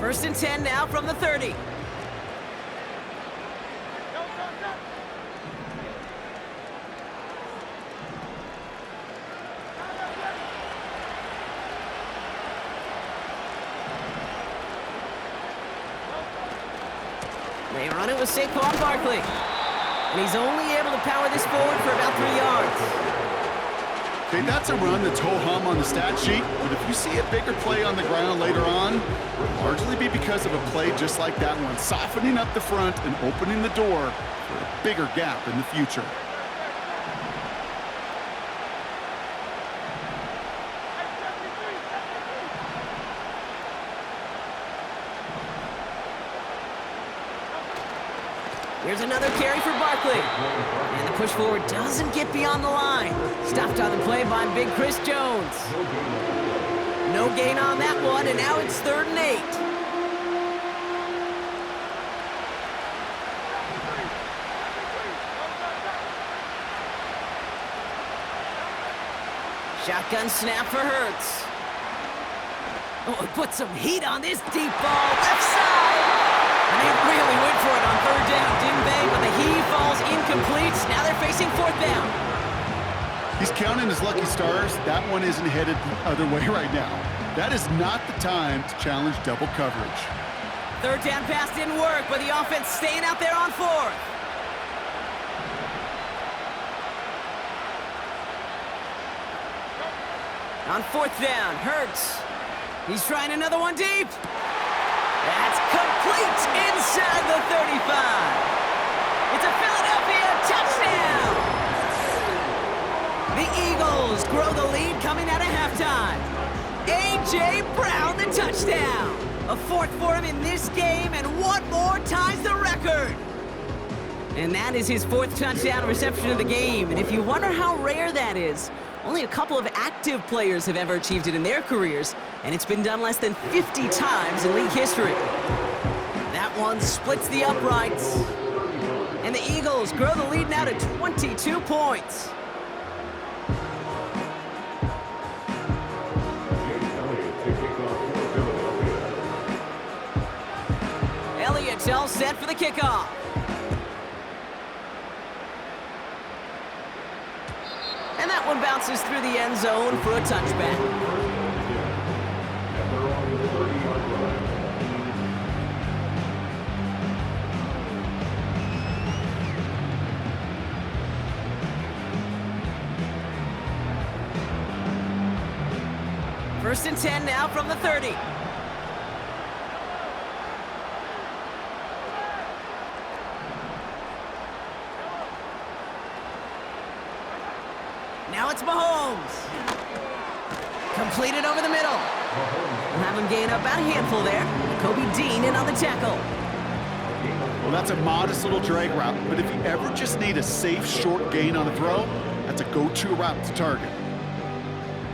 First and 10 now from the 30. They run it with Saquon Barkley. And he's only able to power this forward for about 3 yards. Okay, that's a run that's ho-hum on the stat sheet, but if you see a bigger play on the ground later on, it'll largely be because of a play just like that one, softening up the front and opening the door for a bigger gap in the future. Here's another carry for Barkley. And the push forward doesn't get beyond the line. Stopped on the play by Big Chris Jones. No gain on that one, and now it's 3rd and 8. Shotgun snap for Hurts. Oh, put some heat on this deep ball, left side. And they really went for it on 3rd down, didn't they? But the heave falls incomplete. Now they're facing 4th down. He's counting his lucky stars. That one isn't headed the other way right now. That is not the time to challenge double coverage. 3rd down pass didn't work, but the offense staying out there on 4th. On 4th down, Hurts. He's trying another one deep. That's complete inside the 35. It's a Philadelphia touchdown. The Eagles grow the lead coming out of halftime. A.J. Brown, the touchdown. A 4th for him in this game, and 1 more ties the record. And that is his 4th touchdown reception of the game. And if you wonder how rare that is, only a couple of active players have ever achieved it in their careers, and it's been done less than 50 times in league history. That one splits the uprights. And the Eagles grow the lead now to 22 points. Elliott's all set for the kickoff. And that one bounces through the end zone for a touchback. First and 10 now from the 30. Now it's Mahomes. Completed over the middle. We'll have him gain about a handful there. Kobe Dean in on the tackle. Well, that's a modest little drag route, but if you ever just need a safe, short gain on the throw, that's a go-to route to target.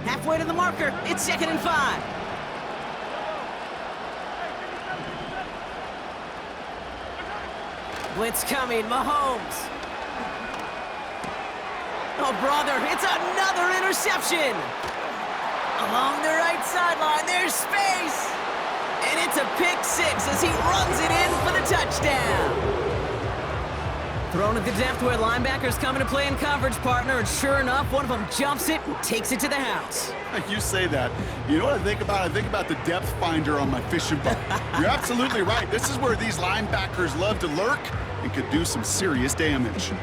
Halfway to the marker, it's 2nd and 5. Blitz coming, Mahomes. Oh, brother, it's another interception. Along the right sideline, there's space. And it's a pick 6 as he runs it in for the touchdown. Thrown at the depth where linebackers come into play in coverage, partner, and sure enough, one of them jumps it and takes it to the house. You say that. You know what I think about? I think about the depth finder on my fishing boat. You're absolutely right. This is where these linebackers love to lurk and could do some serious damage.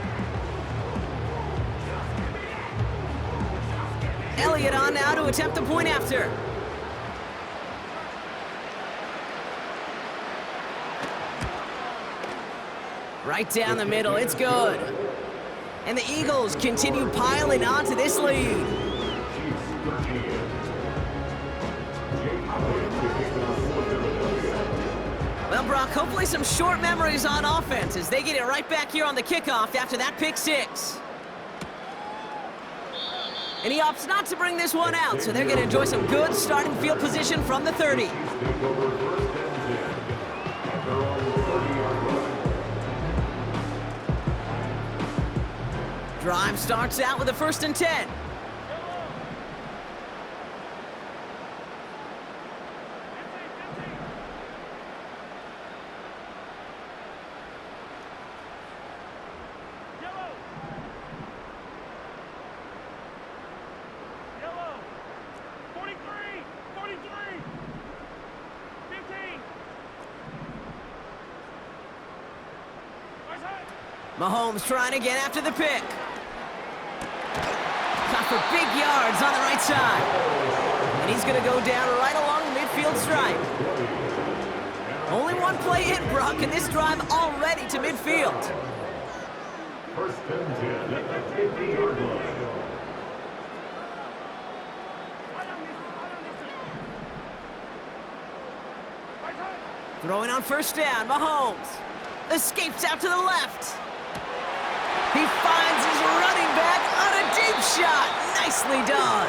Elliott on now to attempt the point after. Right down the middle, it's good. And the Eagles continue piling onto this lead. Well, Brock, hopefully some short memories on offense as they get it right back here on the kickoff after that pick 6. And he opts not to bring this one out, so they're going to enjoy some good starting field position from the 30. Drive starts out with a 1st and 10. Mahomes trying to get after the pick. Caught for big yards on the right side. And he's going to go down right along the midfield stripe. Only one play in, Brock, and this drive already to midfield. First and 10 at the 50-yard line. Throwing on first down, Mahomes. Escapes out to the left. He finds his running back on a deep shot. Nicely done.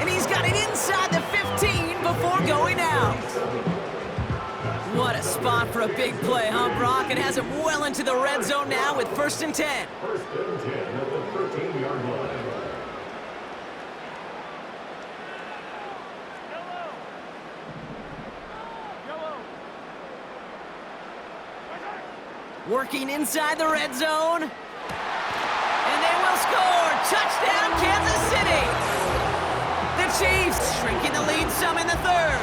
And he's got it inside the 15 before going out. What a spot for a big play, huh, Brock? It has him well into the red zone now with first and 10. First and 10 at the 13-yard line. Working inside the red zone. And they will score. Touchdown, Kansas City. The Chiefs shrinking the lead some in the third.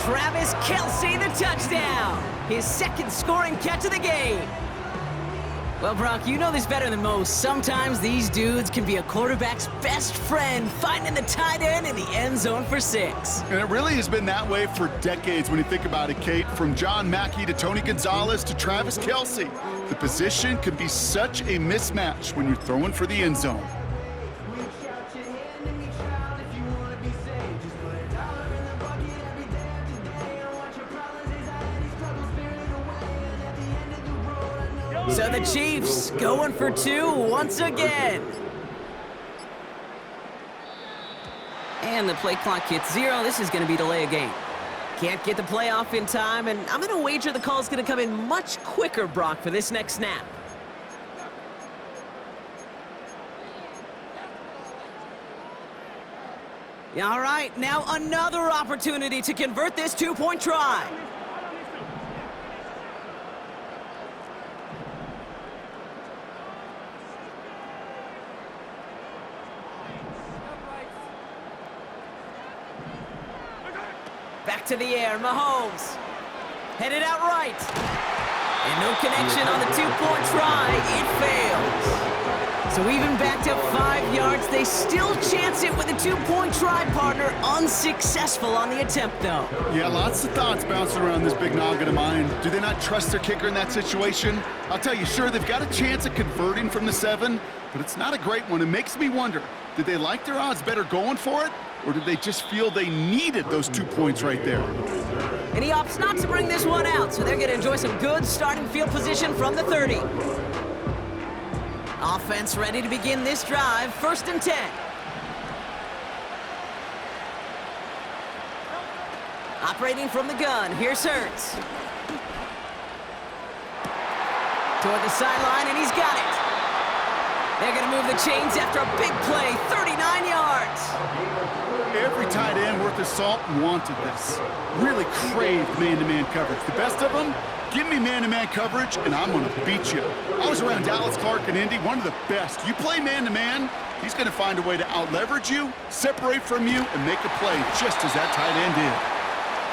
Travis Kelce, the touchdown. His second scoring catch of the game. Well, Brock, you know this better than most. Sometimes these dudes can be a quarterback's best friend, finding the tight end in the end zone for 6. And it really has been that way for decades when you think about it, Kate. From John Mackey to Tony Gonzalez to Travis Kelce. The position can be such a mismatch when you're throwing for the end zone. So the Chiefs going for 2 once again. And the play clock hits 0. This is going to be delay a game. Can't get the play off in time, and I'm going to wager the call is going to come in much quicker, Brock, for this next snap. All right, now another opportunity to convert this 2-point try. Back to the air, Mahomes. Headed out right. And no connection on the 2-point try. It fails. So even backed up 5 yards, they still chance it with a 2-point try, partner. Unsuccessful on the attempt, though. Yeah, lots of thoughts bouncing around this big noggin of mine. Do they not trust their kicker in that situation? I'll tell you, sure, they've got a chance at converting from the 7, but it's not a great one. It makes me wonder, did they like their odds better going for it? Or did they just feel they needed those 2 points right there? And he opts not to bring this one out, so they're going to enjoy some good starting field position from the 30. Offense ready to begin this drive, first and 10. Operating from the gun, here's Curt. Toward the sideline, and he's got it. They're going to move the chains after a big play, 39 yards. Every tight end worth his salt wanted this. Really craved man-to-man coverage. The best of them, give me man-to-man coverage, and I'm going to beat you. I was around Dallas Clark and Indy, one of the best. You play man-to-man, he's going to find a way to out-leverage you, separate from you, and make a play just as that tight end did.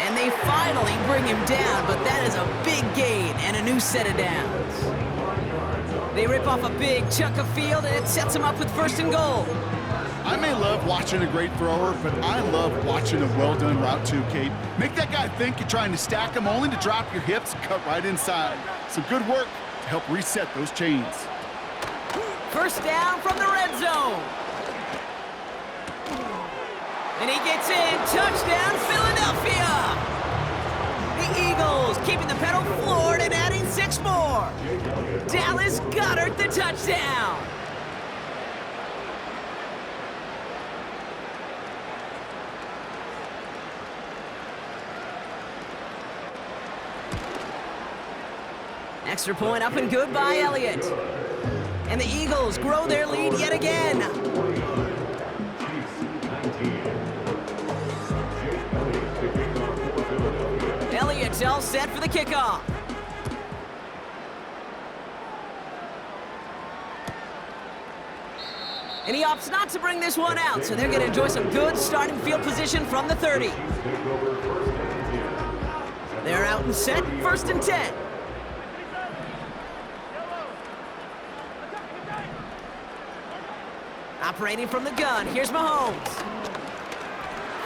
And they finally bring him down, but that is a big gain and a new set of downs. They rip off a big chunk of field, and it sets them up with first and goal. I may love watching a great thrower, but I love watching a well-done route too, Kate. Make that guy think you're trying to stack him only to drop your hips and cut right inside. Some good work to help reset those chains. First down from the red zone. And he gets in. Touchdown, Philadelphia! The Eagles keeping the pedal floored and adding 6 more. Dallas Goedert the touchdown. Extra point up and good by Elliott. And the Eagles grow their lead yet again. Elliott's all set for the kickoff. And he opts not to bring this one out, so they're going to enjoy some good starting field position from the 30. They're out and set, first and 10. Operating from the gun, here's Mahomes.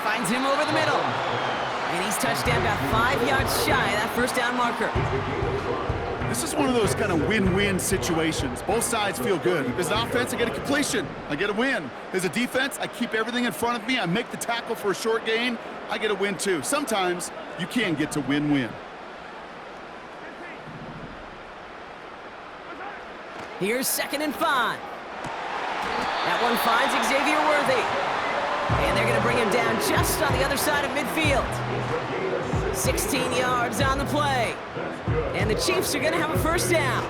Finds him over the middle. And he's touchdown about 5 yards shy of that first down marker. This is one of those kind of win-win situations. Both sides feel good. As an offense, I get a completion. I get a win. As a defense, I keep everything in front of me. I make the tackle for a short gain. I get a win too. Sometimes you can get to win-win. Here's 2nd and 5. That one finds Xavier Worthy. And they're going to bring him down just on the other side of midfield. 16 yards on the play. And the Chiefs are going to have a first down.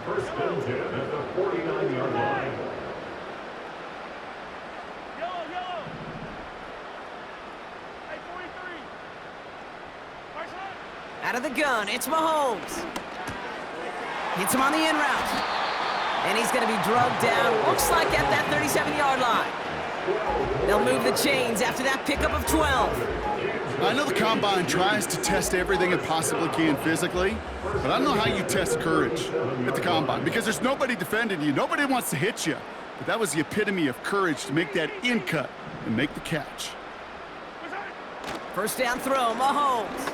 First and 10 at the 49-yard line. Out of the gun, it's Mahomes. Hits him on the in route. And he's going to be drugged down, looks like at that 37-yard line. They'll move the chains after that pickup of 12. I know the Combine tries to test everything it possibly can physically, but I don't know how you test courage at the Combine because there's nobody defending you. Nobody wants to hit you. But that was the epitome of courage to make that in cut and make the catch. First down throw, Mahomes.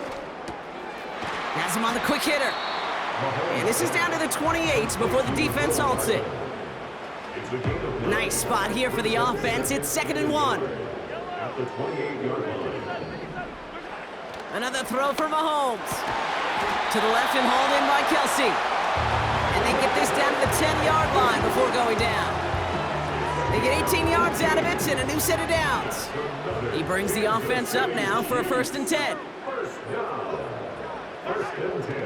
Has him on the quick hitter. And this is down to the 28 before the defense halts it. Nice spot here for the offense. It's 2nd and 1. At the 28-yard line. Another throw for Mahomes. To the left and hauled in by Kelsey. And they get this down to the 10-yard line before going down. They get 18 yards out of it and a new set of downs. He brings the offense up now for a 1st and 10.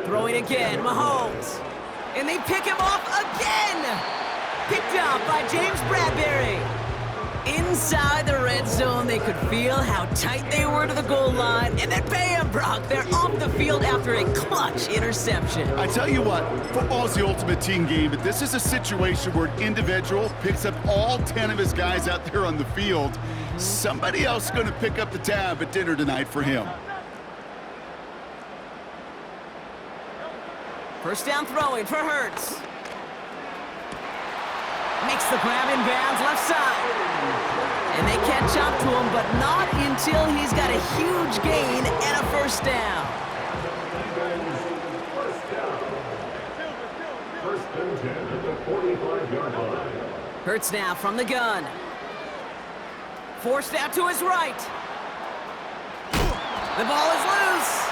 Throwing again, Mahomes. And they pick him off again! Picked up by James Bradbury. Inside the red zone, they could feel how tight they were to the goal line. And then bam, Brock, they're off the field after a clutch interception. I tell you what, football is the ultimate team game, but this is a situation where an individual picks up all 10 of his guys out there on the field. Somebody else is going to pick up the tab at dinner tonight for him. First down throwing for Hurts. Makes the grab in bounds left side. And they catch up to him, but not until he's got a huge gain and a first down. First and 10 at the 45-yard line. Hurts now from the gun. Forced out to his right. The ball is loose.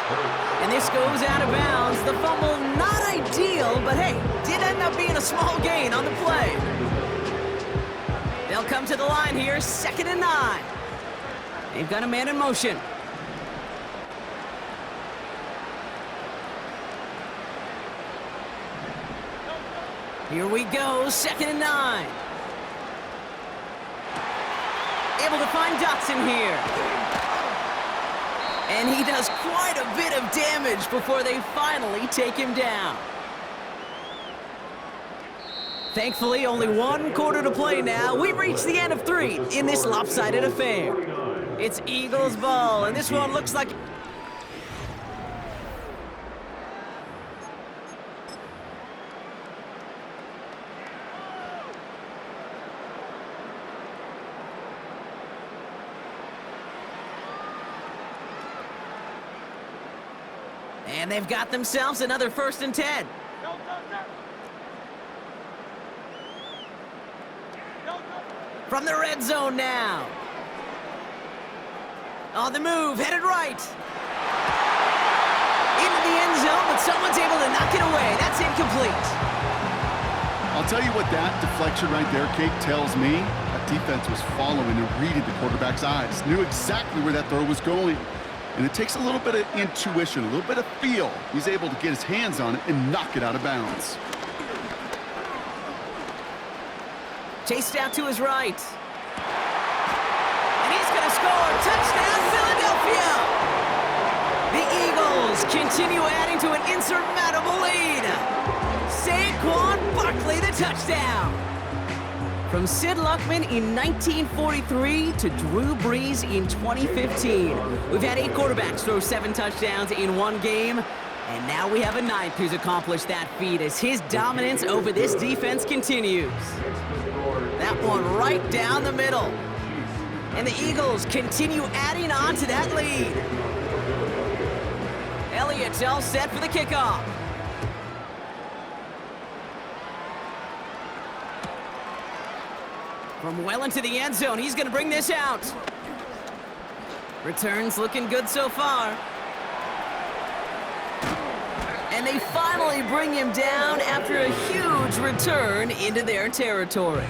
And this goes out of bounds. The fumble, not ideal, but hey, did end up being a small gain on the play. They'll come to the line here, 2nd and 9. They've got a man in motion. Here we go, 2nd and 9. Able to find Dotson here. And he does quite a bit of damage before they finally take him down. Thankfully, only 1 quarter to play now. We've reached the end of 3 in this lopsided affair. It's Eagles ball, and this one looks like... And they've got themselves another 1st and 10. From the red zone now. On the move, headed right. Into the end zone, but someone's able to knock it away. That's incomplete. I'll tell you what that deflection right there, Kate, tells me. That defense was following and reading the quarterback's eyes. Knew exactly where that throw was going. And it takes a little bit of intuition, a little bit of feel. He's able to get his hands on it and knock it out of bounds. Chased out to his right. And he's going to score. Touchdown, Philadelphia! The Eagles continue adding to an insurmountable lead. Saquon Barkley, the touchdown. From Sid Luckman in 1943 to Drew Brees in 2015. We've had 8 quarterbacks throw 7 touchdowns in one game, and And now we have a ninth who's accomplished that feat as his dominance over this defense continues. That one right down the middle. And the Eagles continue adding on to that lead. Elliott's all set for the kickoff. From well into the end zone, he's going to bring this out. Returns looking good so far. And they finally bring him down after a huge return into their territory.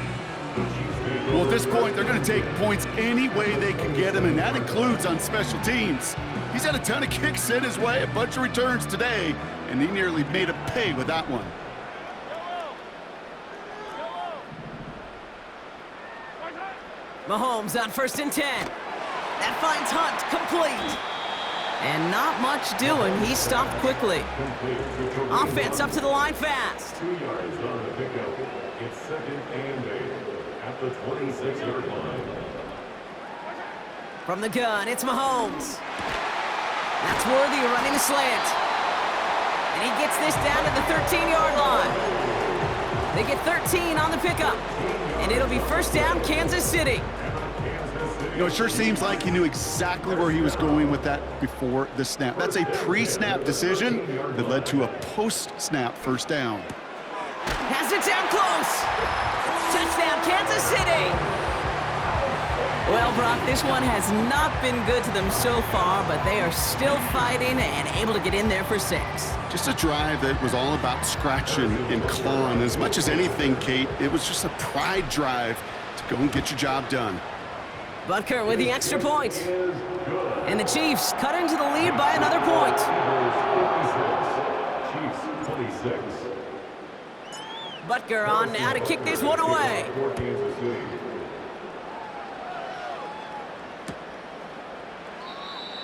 Well, at this point, they're going to take points any way they can get him, and that includes on special teams. He's had a ton of kicks sent his way, a bunch of returns today, and he nearly made a pay with that one. Mahomes on 1st and 10. That finds Hunt complete. And not much doing. He stopped quickly. Offense up to the line fast. 2 yards on the pickup. It's 2nd and 8 at the 26-yard line. From the gun, it's Mahomes. That's Worthy running a slant. And he gets this down to the 13-yard line. They get 13 on the pickup. And it'll be 1st down, Kansas City. You know, it sure seems like he knew exactly where he was going with that before the snap. That's a pre-snap decision that led to a post-snap 1st down. Has it down close. Touchdown, Kansas City. Well, Brock, this one has not been good to them so far, but they are still fighting and able to get in there for 6. Just a drive that was all about scratching and clawing. As much as anything, Kate, it was just a pride drive to go and get your job done. Butker with the extra point. And the Chiefs cut into the lead by another point. Chiefs 26. Butker on now to kick this one away.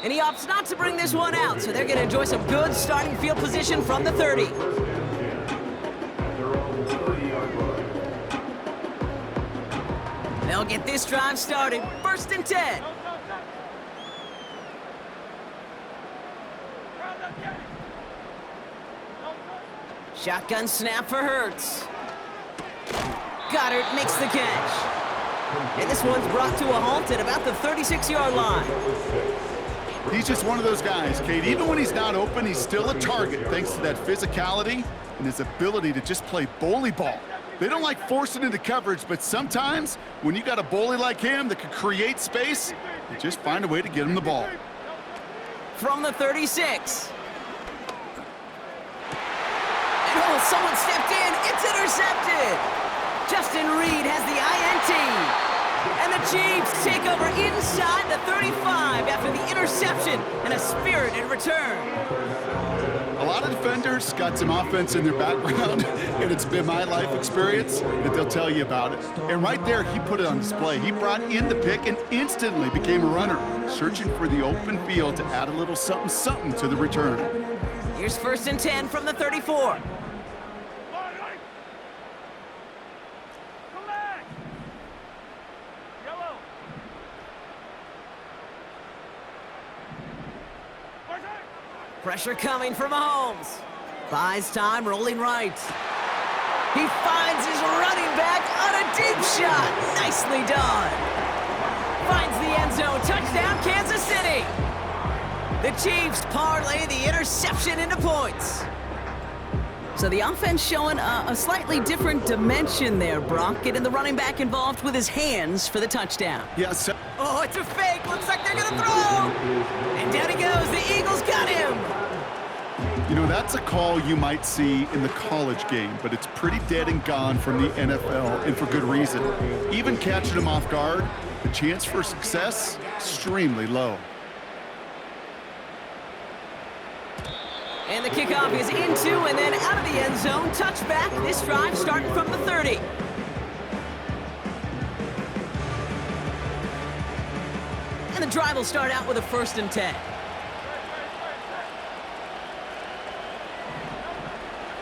And he opts not to bring this one out, so they're going to enjoy some good starting field position from the 30. They're on the 30-yard line. They'll get this drive started. 1st and 10. Shotgun snap for Hurts. Goddard makes the catch. And this one's brought to a halt at about the 36-yard line. He's just one of those guys, Kate. Even when he's not open, he's still a target thanks to that physicality and his ability to just play bully ball. They don't like forcing into coverage, but sometimes when you got a bully like him that can create space, you just find a way to get him the ball. From the 36. And oh, someone stepped in. It's intercepted. Justin Reed has the INT. And the Chiefs take over inside the 35 after the interception and a spirited return. A lot of defenders got some offense in their background, and it's been my life experience that they'll tell you about it. And right there, he put it on display. He brought in the pick and instantly became a runner, searching for the open field to add a little something to the return. Here's 1st and 10 from the 34. Pressure coming from Mahomes. Buys time, rolling right. He finds his running back on a deep shot. Nicely done. Finds the end zone. Touchdown, Kansas City. The Chiefs parlay the interception into points. So the offense showing a slightly different dimension there, Brock. Getting the running back involved with his hands for the touchdown. Yes. Oh, it's a fake. Looks like they're going to throw. And down he goes. The Eagles got him. You know, that's a call you might see in the college game, but it's pretty dead and gone from the NFL, and for good reason. Even catching him off guard, the chance for success, extremely low. And the kickoff is into and then out of the end zone. Touchback. This drive starting from the 30. And the drive will start out with a 1st and 10.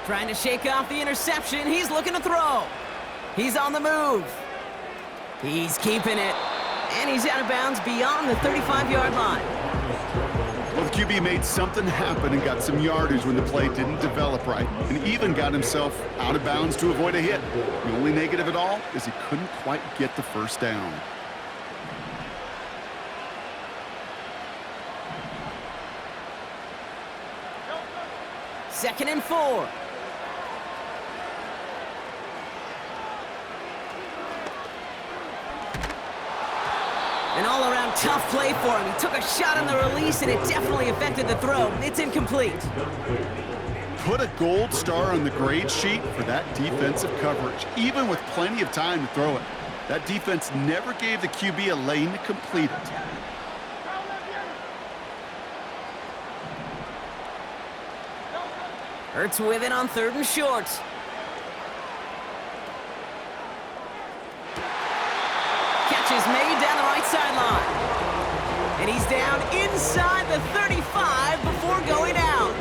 Trying to shake off the interception. He's looking to throw. He's on the move. He's keeping it. And he's out of bounds beyond the 35-yard line. Well, the QB made something happen and got some yardage when the play didn't develop right, and even got himself out of bounds to avoid a hit. The only negative at all is he couldn't quite get the first down. Second and 4. An all-around tough play for him. He took a shot on the release, and it definitely affected the throw. It's incomplete. Put a gold star on the grade sheet for that defensive coverage, even with plenty of time to throw it. That defense never gave the QB a lane to complete it. Hurts with it on 3rd and short. Catch is made down the right sideline. And he's down inside the 35 before going out.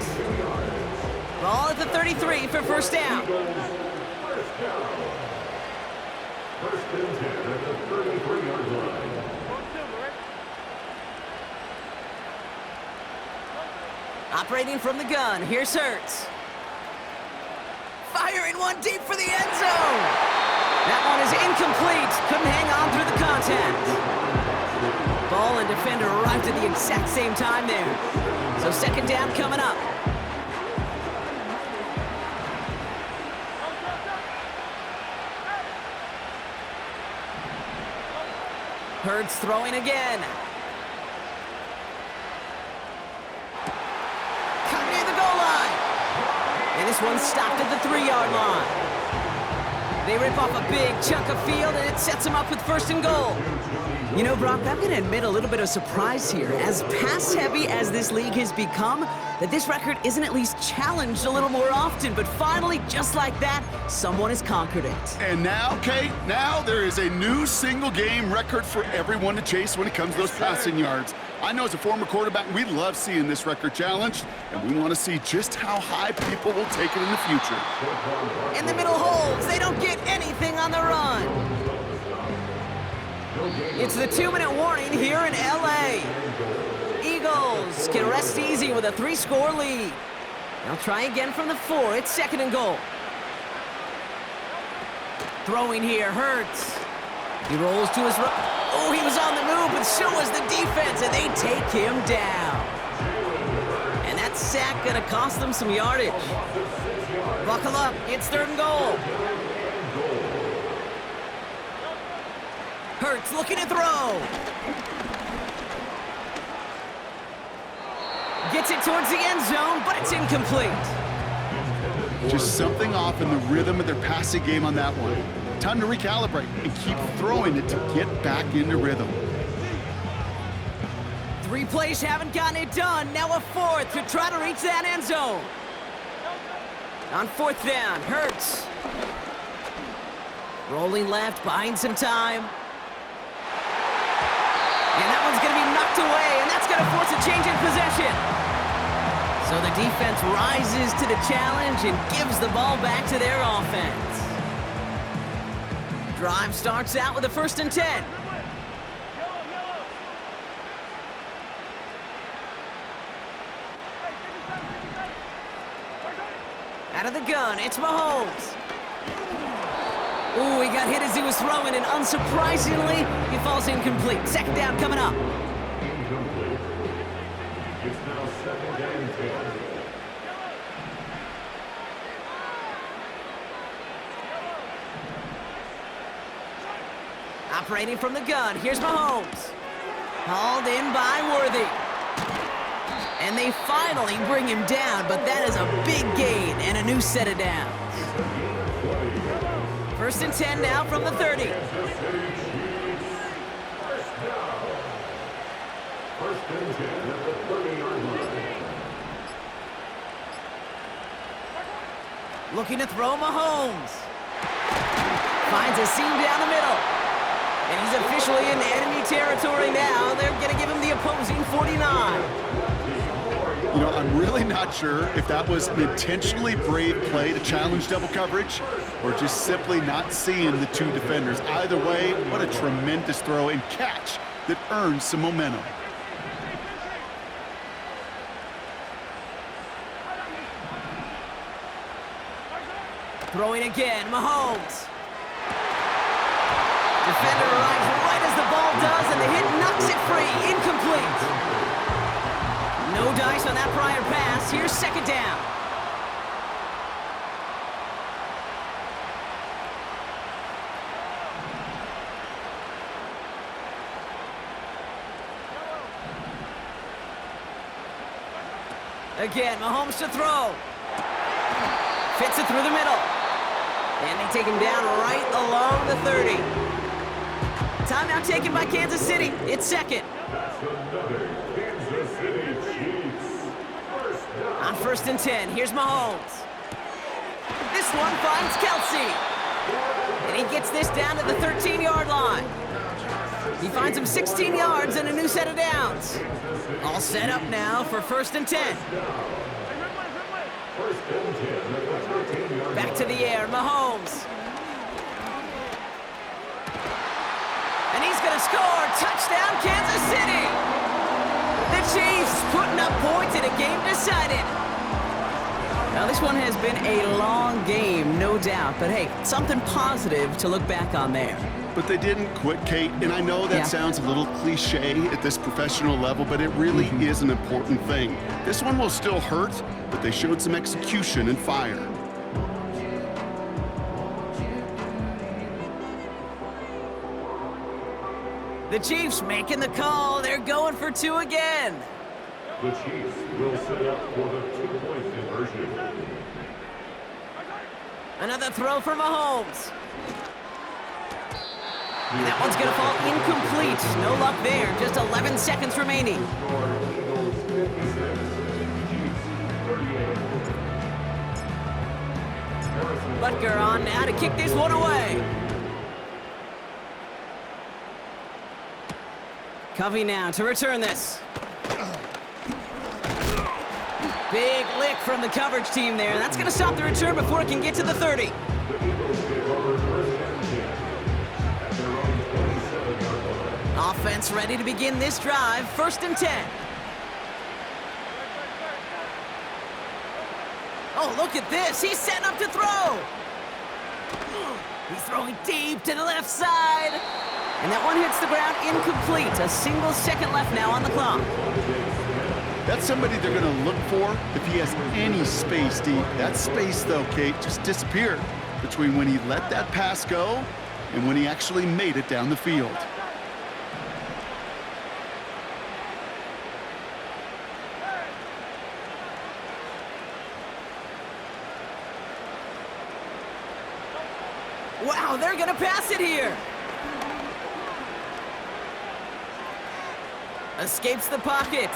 Ball at the 33 for first down. First and 10 at the 33-yard line. Operating from the gun, here's Hurts. Firing one deep for the end zone. That one is incomplete. Couldn't hang on through the contact. Ball and defender arrived at the exact same time there. So second down coming up. Hurts throwing again. Cut near the goal line. And this one stopped at the 3-yard line. They rip off a big chunk of field, and it sets them up with first and goal. You know, Brock, I'm going to admit a little bit of surprise here. As pass-heavy as this league has become, that this record isn't at least challenged a little more often. But finally, just like that, someone has conquered it. And now, Kate, now there is a new single-game record for everyone to chase when it comes to those passing yards. I know as a former quarterback, we love seeing this record challenged, and we want to see just how high people will take it in the future. In the middle holds, they don't get anything on the run. It's the 2-minute warning here in LA. Eagles can rest easy with a 3-score lead. They'll try again from the 4. It's second and goal. Throwing here, Hurts. He rolls to his right. Oh, he was on the move, but so was the defense, and they take him down. And that sack gonna cost them some yardage. Buckle up, it's third and goal. Hurts looking to throw. Gets it towards the end zone, but it's incomplete. Just something off in the rhythm of their passing game on that one. Time to recalibrate and keep throwing it to get back into rhythm. 3 plays haven't gotten it done. Now a 4th to try to reach that end zone. On 4th down, Hurts. Rolling left, buying some time. And that one's going to be knocked away, and that's going to force a change in possession. So the defense rises to the challenge and gives the ball back to their offense. Drive starts out with a 1st and 10. Out of the gun, it's Mahomes. Ooh, he got hit as he was throwing, and unsurprisingly, he falls incomplete. Second down coming up. Incomplete. It's now second and 10. Operating from the gun, here's Mahomes. Hauled in by Worthy. And they finally bring him down, but that is a big gain and a new set of downs. 1st and 10 now from the 30. First and 10 at the 30-yard line. Looking to throw Mahomes. Finds a seam down the middle. And he's officially in enemy territory now. They're going to give him the opposing 49. You know, I'm really not sure if that was an intentionally brave play to challenge double coverage or just simply not seeing the 2 defenders. Either way, what a tremendous throw and catch that earned some momentum. Throwing again, Mahomes. Defender arrives right as the ball does, and the hit knocks it free. Incomplete. No dice on that prior pass. Here's second down. Again, Mahomes to throw. Fits it through the middle. And they take him down right along the 30. Timeout taken by Kansas City. It's second. That's another Kansas City Chiefs. First down. On 1st and 10, here's Mahomes. This one finds Kelsey. And he gets this down to the 13-yard line. He finds him 16 yards and a new set of downs. All set up now for 1st and 10. First and 10 at the 13-yard Back to the air, Mahomes. And he's going to score. Touchdown, Kansas City. The Chiefs putting up points in a game decided. Now, this one has been a long game, no doubt. But, hey, something positive to look back on there. But they didn't quit, Kate, and I know that sounds a little cliche at this professional level, but it really is an important thing. This one will still hurt, but they showed some execution and fire. The Chiefs making the call. They're going for 2 again. The Chiefs will set up for the 2-point conversion. Another throw for Mahomes. And that one's going to fall incomplete. No luck there. Just 11 seconds remaining. Eagles 56, Chiefs 38. Butker on now to kick this one away. Covey now to return this. Big lick from the coverage team there. That's going to stop the return before it can get to the 30. The Eagles take over 1st and 10 at their own 27-yard line. Offense ready to begin this drive. 1st and 10. Oh, look at this. He's setting up to throw. He's throwing deep to the left side. And that one hits the ground incomplete. A single second left now on the clock. That's somebody they're going to look for if he has any space deep. That space, though, Kate, just disappeared between when he let that pass go and when he actually made it down the field. Wow, they're going to pass it here. Escapes the pocket.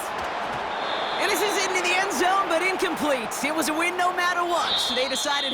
And this is into the end zone, but incomplete. It was a win no matter what. They decided,